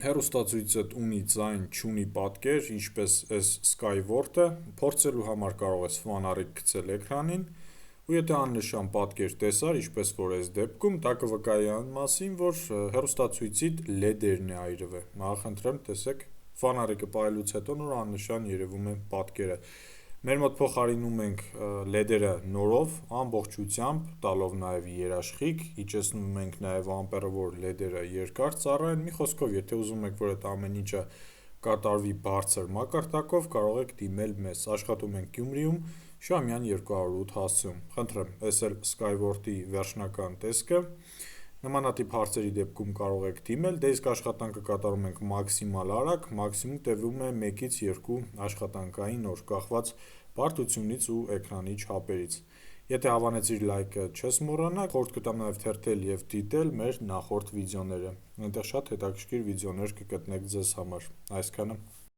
Հեռուստացույցդ ունի ձայն, չունի պատկեր, ինչպես այս Skyward-ը, փորձելու համար կարող ես ֆանարիկ գցել էկրանին, ու եթե աննշան պատկեր տեսար, ինչպես որ այս դեպքում, դա կվկայի այն մասին, որ հեռուստացույցիդ LED-երն է այրվել։ Խնդրեմ, տեսեք, ֆանարիկը պահելուց հետո նոր աննշան երևում է պատկերը։ Մեր մոտ փոխարինում ենք LED-երը նորով, ամբողջությամբ, տալով նաև երաշխիք, իջեցնում ենք նաև ամպերը, որ LED-երը երկար ծառայեն, մի խոսքով, եթե ուզում եք, որ այդ ամեն ինչը կատարվի բարձր մակարդակով, կարող եք դիմել մեզ, աշխատում ենք Գյումրիում, Շամյան 208 հասցեում։ Խնդրեմ, այս էլ Skyward-ի վերջնական տեսքը։ Նմանատիպ հարցերի դեպքում կարող եք դիմել, դե իսկ աշխատանքը կատարում ենք մաքսիմալ արագ, մաքսիմում տևում է 1-ից 2 աշխատանքային օր, կախված բարդությունից ու էկրանի չափերից։ Եթե հավանեցիր լայքը չես մոռանա, խորհուրդ կտամ նաև թերթել և դիտել մեր նախորդ վիդեոները, այնտեղ շատ հետաքրքիր վիդեոներ կգտնեք ձեզ համար, այսքանը։